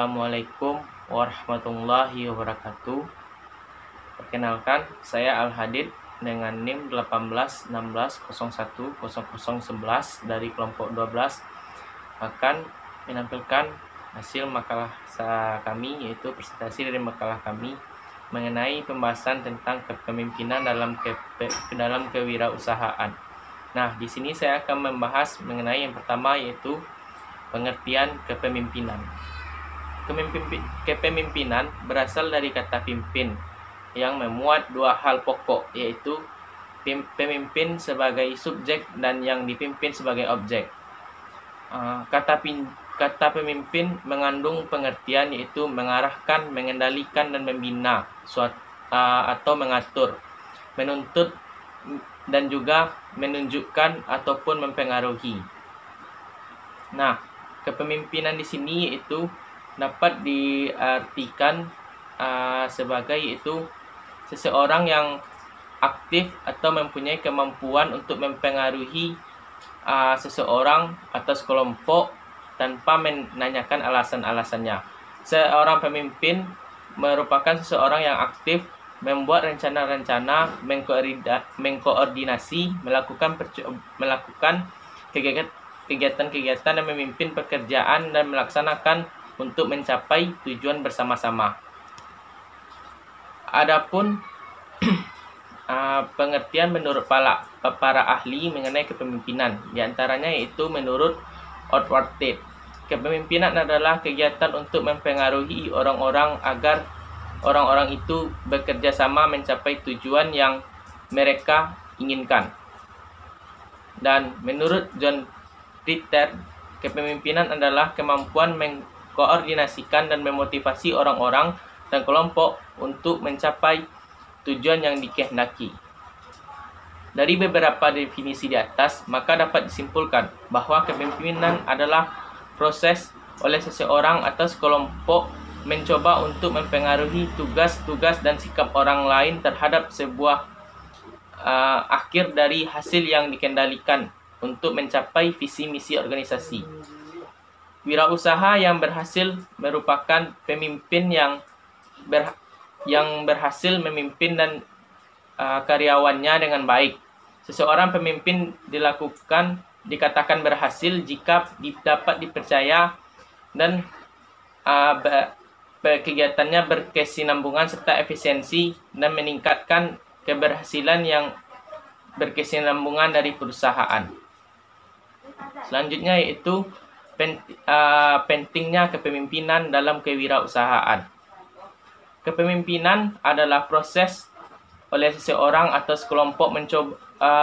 Assalamualaikum warahmatullahi wabarakatuh. Perkenalkan, saya Al-Hadid dengan NIM 1816010011 dari kelompok 12 akan menampilkan hasil makalah kami, yaitu presentasi dari makalah kami mengenai pembahasan tentang kepemimpinan dalam kewirausahaan. Nah, di sini saya akan membahas mengenai yang pertama, yaitu pengertian kepemimpinan. Kepemimpinan berasal dari kata pimpin yang memuat dua hal pokok, yaitu pemimpin sebagai subjek dan yang dipimpin sebagai objek. Kata pemimpin mengandung pengertian yaitu mengarahkan, mengendalikan, dan membina atau mengatur, menuntut, dan juga menunjukkan ataupun mempengaruhi. Nah, kepemimpinan di sini itu dapat diartikan sebagai itu seseorang yang aktif atau mempunyai kemampuan untuk mempengaruhi seseorang atau kelompok tanpa menanyakan alasan-alasannya. Seorang pemimpin merupakan seseorang yang aktif, membuat rencana-rencana, mengkoordinasi, melakukan kegiatan-kegiatan dan memimpin pekerjaan dan melaksanakan untuk mencapai tujuan bersama-sama. Adapun pengertian menurut para ahli mengenai kepemimpinan, diantaranya yaitu menurut Edward Tate, kepemimpinan adalah kegiatan untuk mempengaruhi orang-orang agar orang-orang itu bekerja sama mencapai tujuan yang mereka inginkan. Dan menurut John Ritter, kepemimpinan adalah kemampuan mengkoordinasikan dan memotivasi orang-orang dan kelompok untuk mencapai tujuan yang dikehendaki. Dari beberapa definisi di atas, maka dapat disimpulkan bahwa kepemimpinan adalah proses oleh seseorang atau sekelompok mencoba untuk mempengaruhi tugas-tugas dan sikap orang lain terhadap sebuah akhir dari hasil yang dikendalikan untuk mencapai visi misi organisasi. Wirausaha yang berhasil merupakan pemimpin yang berhasil memimpin dan karyawannya dengan baik. Seseorang pemimpin dikatakan berhasil jika dapat dipercaya dan kegiatannya berkesinambungan serta efisiensi dan meningkatkan keberhasilan yang berkesinambungan dari perusahaan. Selanjutnya yaitu pentingnya kepemimpinan dalam kewirausahaan. Kepemimpinan adalah proses oleh seseorang atau sekelompok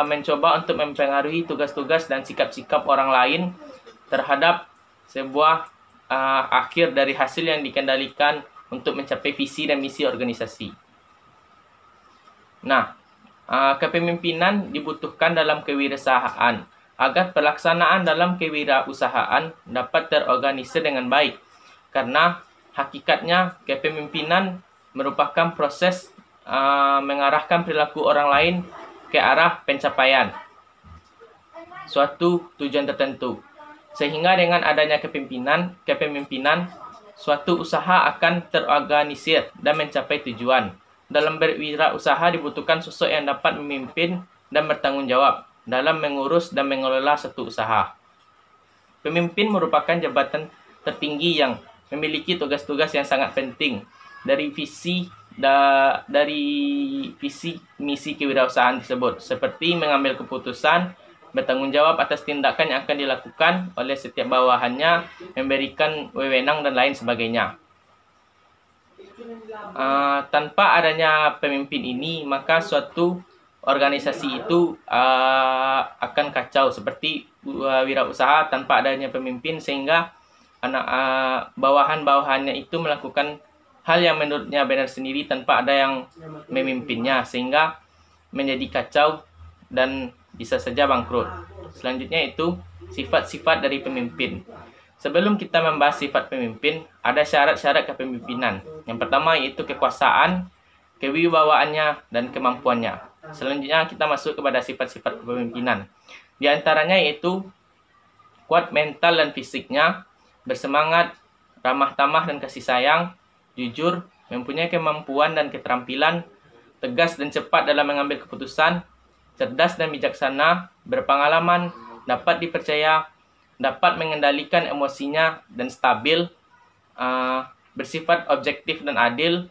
mencoba untuk mempengaruhi tugas-tugas dan sikap-sikap orang lain terhadap sebuah akhir dari hasil yang dikendalikan untuk mencapai visi dan misi organisasi. Nah, kepemimpinan dibutuhkan dalam kewirausahaan agar pelaksanaan dalam kewirausahaan dapat terorganisir dengan baik, karena hakikatnya kepemimpinan merupakan proses mengarahkan perilaku orang lain ke arah pencapaian suatu tujuan tertentu. Sehingga dengan adanya kepemimpinan, suatu usaha akan terorganisir dan mencapai tujuan. Dalam berwirausaha dibutuhkan sosok yang dapat memimpin dan bertanggung jawab dalam mengurus dan mengelola suatu usaha. Pemimpin merupakan jabatan tertinggi yang memiliki tugas-tugas yang sangat penting dari visi misi kewirausahaan tersebut, seperti mengambil keputusan, bertanggung jawab atas tindakan yang akan dilakukan oleh setiap bawahannya, memberikan wewenang dan lain sebagainya. Tanpa adanya pemimpin ini, maka suatu organisasi itu akan kacau, seperti wirausaha tanpa adanya pemimpin, sehingga bawahan-bawahannya itu melakukan hal yang menurutnya benar sendiri tanpa ada yang memimpinnya, sehingga menjadi kacau dan bisa saja bangkrut. Selanjutnya itu sifat-sifat dari pemimpin. Sebelum kita membahas sifat pemimpin, ada syarat-syarat kepemimpinan. Yang pertama yaitu kekuasaan, kewibawaannya, dan kemampuannya. Selanjutnya kita masuk kepada sifat-sifat kepemimpinan. Di antaranya yaitu kuat mental dan fisiknya, bersemangat, ramah tamah dan kasih sayang, jujur, mempunyai kemampuan dan keterampilan, tegas dan cepat dalam mengambil keputusan, cerdas dan bijaksana, berpengalaman, dapat dipercaya, dapat mengendalikan emosinya dan stabil, bersifat objektif dan adil,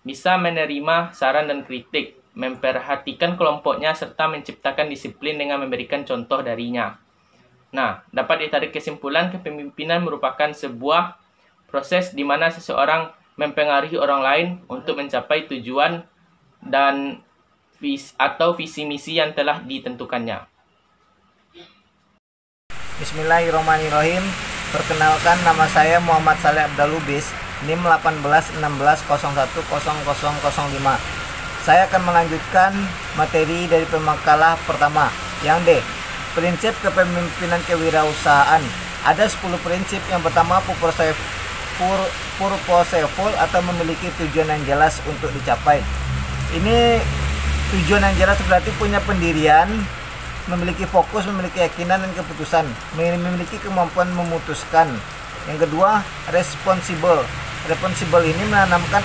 bisa menerima saran dan kritik, memperhatikan kelompoknya, serta menciptakan disiplin dengan memberikan contoh darinya. Nah, dapat ditarik kesimpulan kepemimpinan merupakan sebuah proses di mana seseorang mempengaruhi orang lain untuk mencapai tujuan dan visi misi yang telah ditentukannya. Bismillahirrahmanirrahim. Perkenalkan, nama saya Muhammad Saleh Abdul Lubis, NIM 1816010005. Saya akan melanjutkan materi dari pemakalah pertama, yang D. Prinsip kepemimpinan kewirausahaan. Ada 10 prinsip. Yang pertama, purposeful atau memiliki tujuan yang jelas untuk dicapai. Ini tujuan yang jelas berarti punya pendirian, memiliki fokus, memiliki keyakinan dan keputusan, memiliki kemampuan memutuskan. Yang kedua, responsible. Responsible ini menanamkan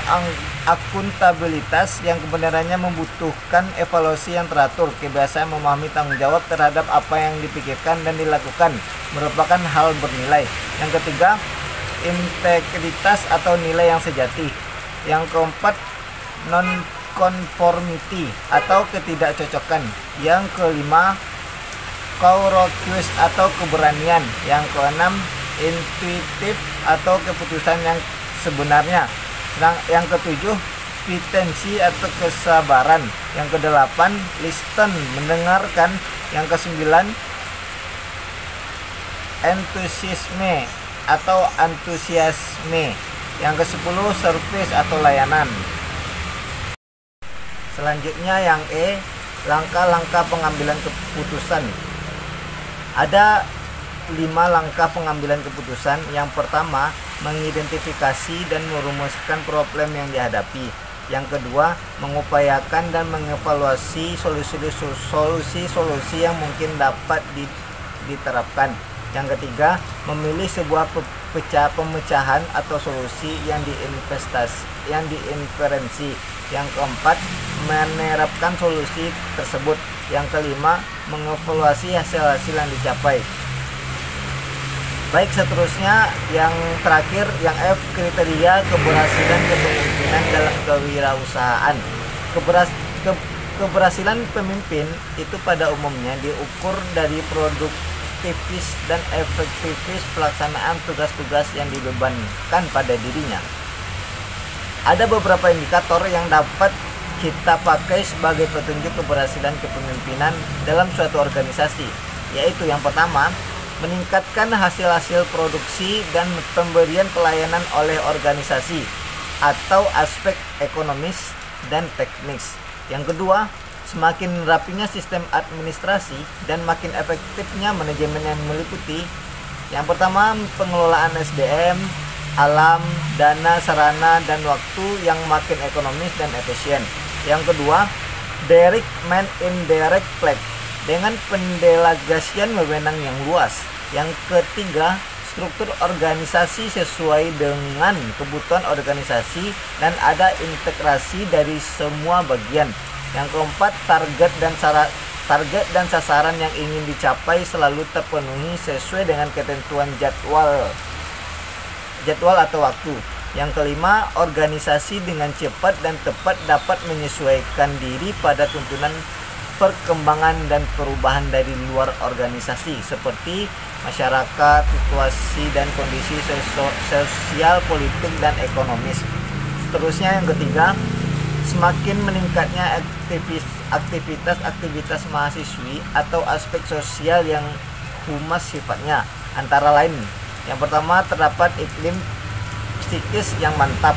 akuntabilitas yang kebenarannya membutuhkan evaluasi yang teratur, kebiasaan memahami tanggung jawab terhadap apa yang dipikirkan dan dilakukan, merupakan hal bernilai. Yang ketiga, integritas atau nilai yang sejati. Yang keempat, non-conformity atau ketidakcocokan. Yang kelima, courageous atau keberanian. Yang keenam, intuitif atau keputusan yang sebenarnya. Yang ketujuh, potensi atau kesabaran. Yang kedelapan, listen, mendengarkan. Yang kesembilan, entusiasme atau antusiasme. Yang kesepuluh, service atau layanan. Selanjutnya yang E, langkah-langkah pengambilan keputusan. Ada 5 langkah pengambilan keputusan. Yang pertama, mengidentifikasi dan merumuskan problem yang dihadapi. Yang kedua, mengupayakan dan mengevaluasi solusi-solusi yang mungkin dapat diterapkan. Yang ketiga, memilih sebuah pemecahan atau solusi yang diinferensi. Yang keempat, menerapkan solusi tersebut. Yang kelima, mengevaluasi hasil-hasil yang dicapai. Baik, seterusnya yang terakhir, yang F, kriteria keberhasilan kepemimpinan dalam kewirausahaan. Keberhasilan pemimpin itu pada umumnya diukur dari produktivitas dan efektivitas pelaksanaan tugas-tugas yang dibebankan pada dirinya. Ada beberapa indikator yang dapat kita pakai sebagai petunjuk keberhasilan kepemimpinan dalam suatu organisasi, yaitu yang pertama, meningkatkan hasil-hasil produksi dan pemberian pelayanan oleh organisasi atau aspek ekonomis dan teknis. Yang kedua, semakin rapinya sistem administrasi dan makin efektifnya manajemen yang meliputi. Yang pertama, pengelolaan SDM, alam, dana, sarana, dan waktu yang makin ekonomis dan efisien. Yang kedua, direct man in direct play, dengan pendelegasian wewenang yang luas. Yang ketiga, struktur organisasi sesuai dengan kebutuhan organisasi dan ada integrasi dari semua bagian. Yang keempat, target dan sasaran yang ingin dicapai selalu terpenuhi sesuai dengan ketentuan jadwal atau waktu. Yang kelima, organisasi dengan cepat dan tepat dapat menyesuaikan diri pada tuntunan perkembangan dan perubahan dari luar organisasi seperti masyarakat, situasi dan kondisi sosial, politik, dan ekonomis. Seterusnya yang ketiga, semakin meningkatnya aktivitas mahasiswi atau aspek sosial yang humas sifatnya, antara lain yang pertama, terdapat iklim psikis yang mantap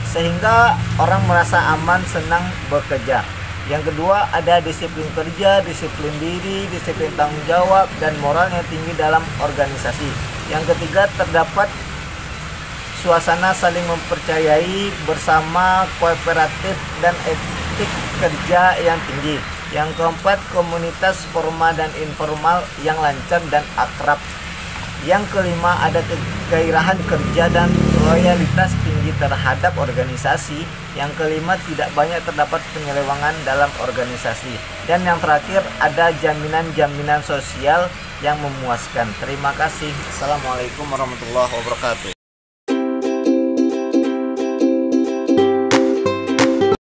sehingga orang merasa aman, senang bekerja. Yang kedua, ada disiplin kerja, disiplin diri, disiplin tanggung jawab, dan moral yang tinggi dalam organisasi. Yang ketiga, terdapat suasana saling mempercayai bersama, kooperatif, dan etik kerja yang tinggi. Yang keempat, komunitas formal dan informal yang lancar dan akrab. Yang kelima, ada kegairahan kerja dan loyalitas tinggi terhadap organisasi. Yang kelima, tidak banyak terdapat penyelewengan dalam organisasi. Dan yang terakhir, ada jaminan-jaminan sosial yang memuaskan. Terima kasih. Assalamualaikum warahmatullahi wabarakatuh.